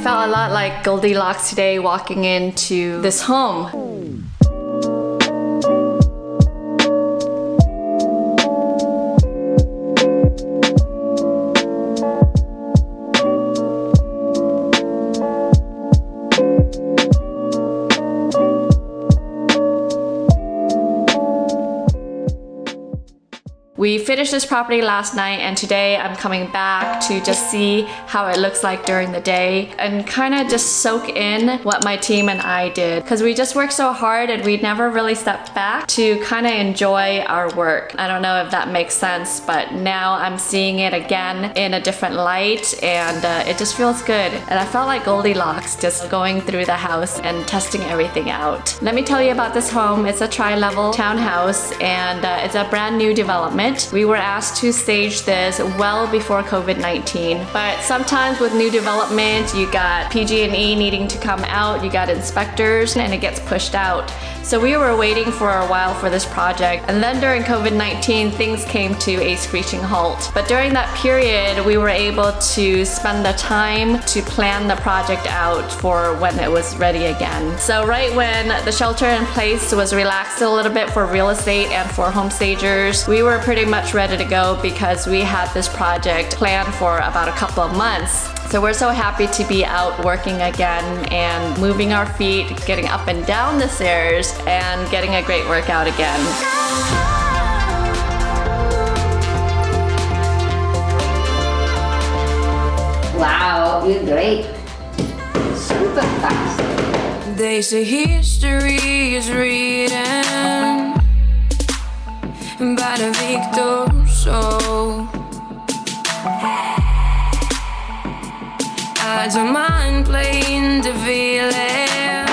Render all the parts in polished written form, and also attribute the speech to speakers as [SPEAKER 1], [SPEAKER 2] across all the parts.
[SPEAKER 1] felt a lot like Goldilocks today walking into this home. We finished this property last night, and today I'm coming back to just see how it looks like during the day and kind of just soak in what my team and I did, because we just worked so hard and we never really stepped back to kind of enjoy our work. I don't know if that makes sense, but now I'm seeing it again in a different light, and it just feels good. And I felt like Goldilocks just going through the house and testing everything out. Let me tell you about this home. It's a tri-level townhouse, and it's a brand new development. We were asked to stage this well before COVID-19, but sometimes with new development, you got PG&E needing to come out, you got inspectors, and it gets pushed out. So we were waiting for a while for this project, and then during COVID-19, things came to a screeching halt. But during that period, we were able to spend the time to plan the project out for when it was ready again. So right when the shelter in place was relaxed a little bit for real estate and for home stagers, we were pretty much ready to go because we had this project planned for about a couple of months. So we're so happy to be out working again and moving our feet, getting up and down the stairs, and getting a great workout again.
[SPEAKER 2] Wow, you're great. Super fast.
[SPEAKER 3] They say history is written by the victor, so I don't mind playing the villain.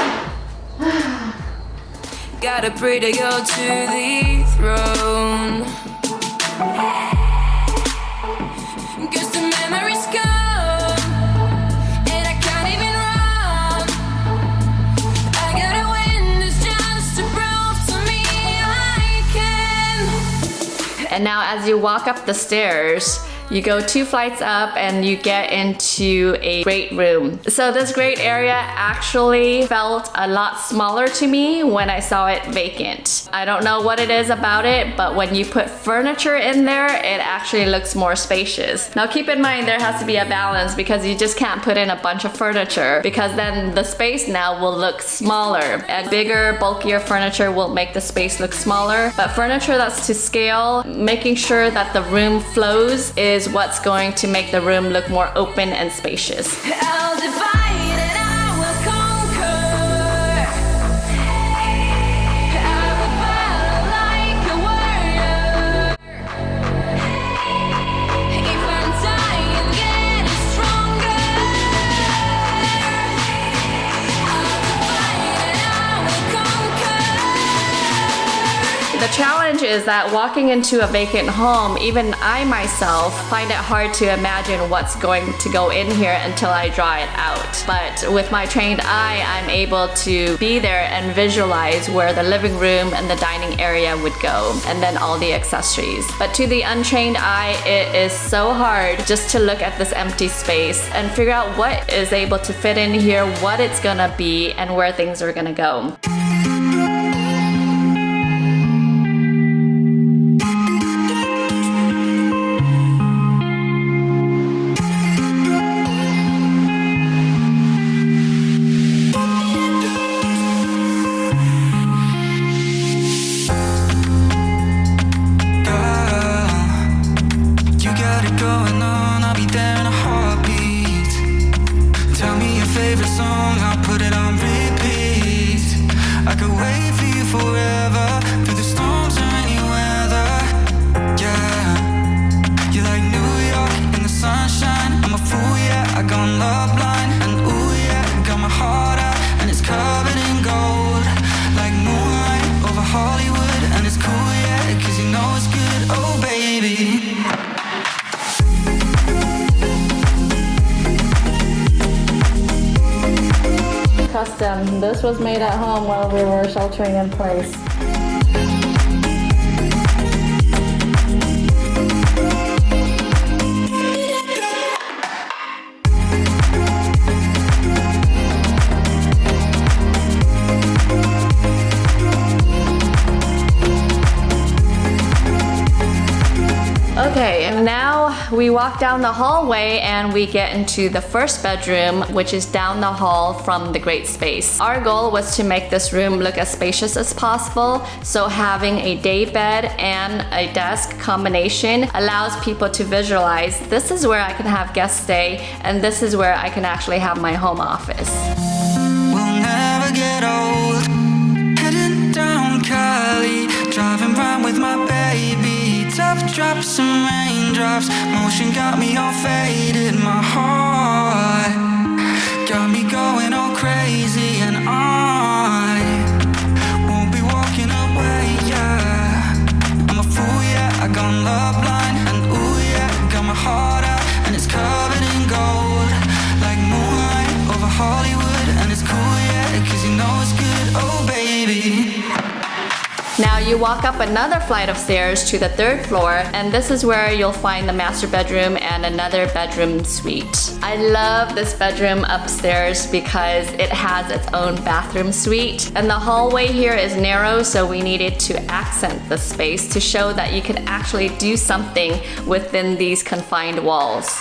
[SPEAKER 3] Got a pretty girl to the throne. Guess the memories come, and I can't even run. I gotta win this just to prove to me I can.
[SPEAKER 1] And now as you walk up the stairs, you go 2 flights up and you get into a great room. So this great area actually felt a lot smaller to me when I saw it vacant. I don't know what it is about it, but when you put furniture in there, it actually looks more spacious. Now keep in mind there has to be a balance, because you just can't put in a bunch of furniture, because then the space now will look smaller, and bigger, bulkier furniture will make the space look smaller. But furniture that's to scale, making sure that the room flows, is what's going to make the room look more open and spacious.
[SPEAKER 3] I'll divide and I will conquer. I will battle like a warrior. If I'm dying, getting stronger. I'll divide and I will conquer.
[SPEAKER 1] The challenge is that walking into a vacant home, even I myself find it hard to imagine what's going to go in here until I draw it out. But with my trained eye, I'm able to be there and visualize where the living room and the dining area would go, and then all the accessories. But to the untrained eye, it is so hard just to look at this empty space and figure out what is able to fit in here, what it's gonna be, and where things are gonna go. Custom. This was made at home while we were sheltering in place. Okay, and now we walk down the hallway and we get into the first bedroom, which is down the hall from the great space. Our goal was to make this room look as spacious as possible, so having a day bed and a desk combination allows people to visualize this is where I can have guests stay and this is where I can actually have my home office.
[SPEAKER 4] We'll never get old. Heading down Cali, driving round with my baby. Tough drops and raindrops, motion got me all faded. My heart got me going all crazy, and I won't be walking away, yeah. I'm a fool, yeah, I got love blind, and ooh, yeah, got my heart out, and it's covered in gold, like moonlight over Hollywood, and it's cool, yeah, cause you know it's good, oh baby.
[SPEAKER 1] Now you walk up another flight of stairs to the 3rd floor, and this is where you'll find the master bedroom and another bedroom suite. I love this bedroom upstairs because it has its own bathroom suite, and the hallway here is narrow, so we needed to accent the space to show that you can actually do something within these confined walls.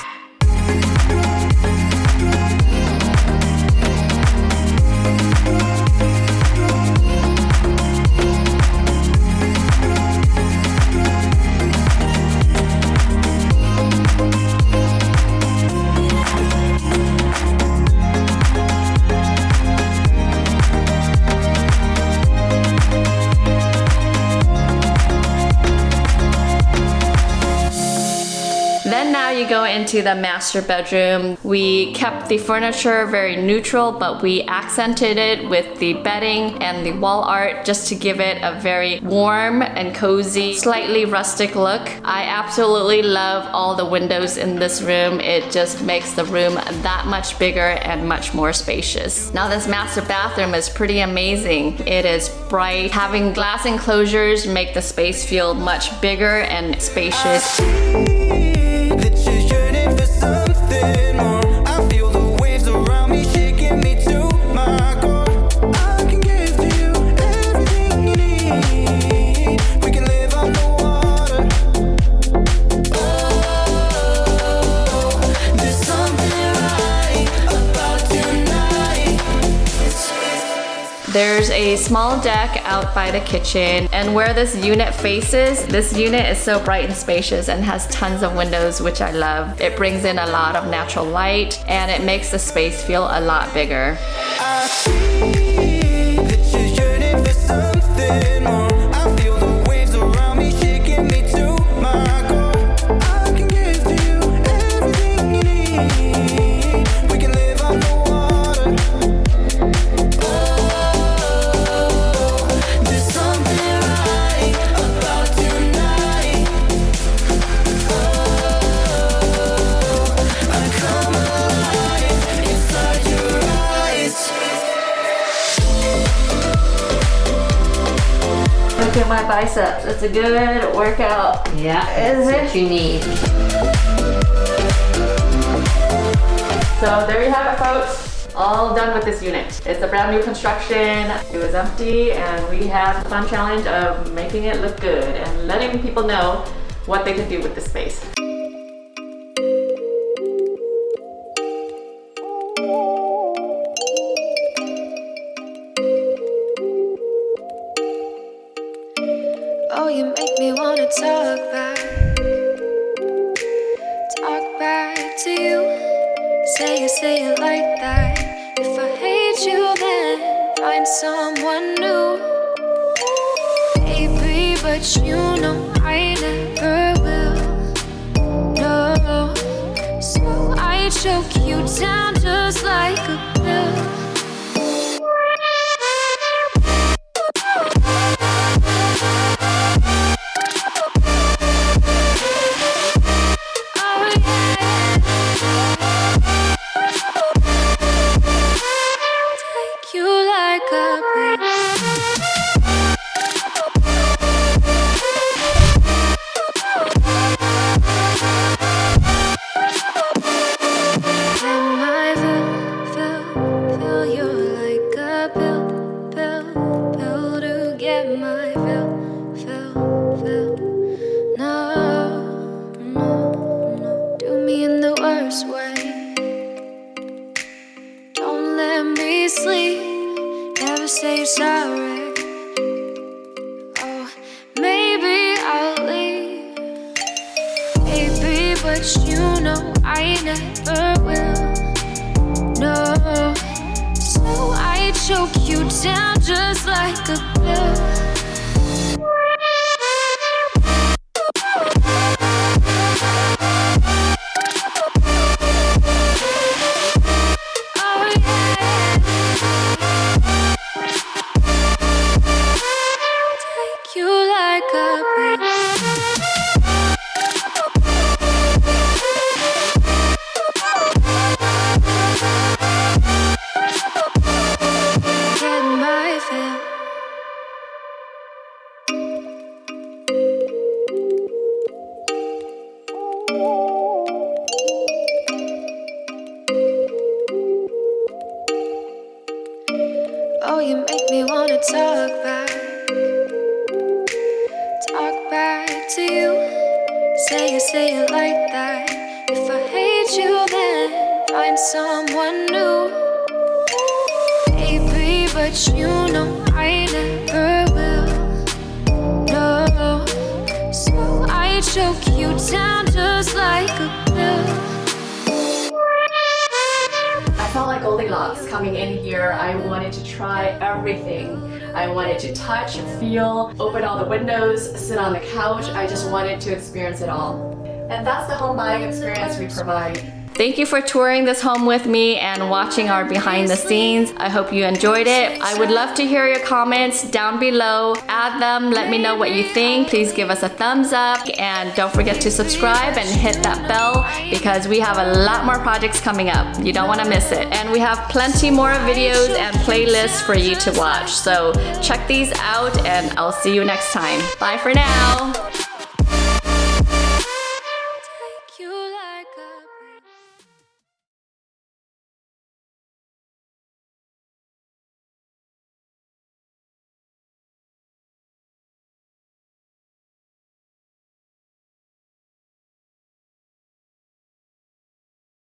[SPEAKER 1] Then now you go into the master bedroom. We kept the furniture very neutral, but we accented it with the bedding and the wall art just to give it a very warm and cozy, slightly rustic look. I absolutely love all the windows in this room. It just makes the room that much bigger and much more spacious. Now this master bathroom is pretty amazing. It is bright. Having glass enclosures make the space feel much bigger and spacious.
[SPEAKER 4] That you're yearning for something more. I feel the waves around me shaking me to my core. I can give to you everything you need. We can live on the water. Oh, there's something right about tonight.
[SPEAKER 1] There's a small deck out by the kitchen, and where this unit faces, this unit is so bright and spacious and has tons of windows, which I love. It brings in a lot of natural light and it makes the space feel a lot bigger.
[SPEAKER 4] I see that you're yearning for something more. I feel the waves around me shaking me to my core. I can give to you everything you need. We can live on the water. Oh, there's something right about tonight. Oh, I come alive inside your eyes.
[SPEAKER 1] Look at my biceps. It's a good workout.
[SPEAKER 2] Yeah,
[SPEAKER 1] Is
[SPEAKER 2] that's
[SPEAKER 1] it?
[SPEAKER 2] what you need.
[SPEAKER 1] So there you have it, folks. All done with this unit. It's a brand new construction. It was empty and we had the fun challenge of making it look good and letting people know what they could do with the space.
[SPEAKER 3] Oh, you make me wanna talk back to you. Say it like that. If I hate you, then find someone new. Baby, but you know I never will. No, so I choke you down just like a pill. but you know I never will. No, so I choke you down just like a pill. Oh, you make me wanna talk back to you. Say it like that. If I hate you, then find someone new. Baby, but you know I never will. No, so I choke you down just like a pill.
[SPEAKER 1] I felt like Goldilocks coming in here. I wanted to try everything. I wanted to touch, feel, open all the windows, sit on the couch. I just wanted to experience it all. And that's the home buying experience we provide. Thank you for touring this home with me and watching our behind the scenes. I hope you enjoyed it. I would love to hear your comments down below. Add them, let me know what you think. Please give us a thumbs up and don't forget to subscribe and hit that bell because we have a lot more projects coming up. You don't want to miss it. And we have plenty more videos and playlists for you to watch. So check these out and I'll see you next time. Bye for now.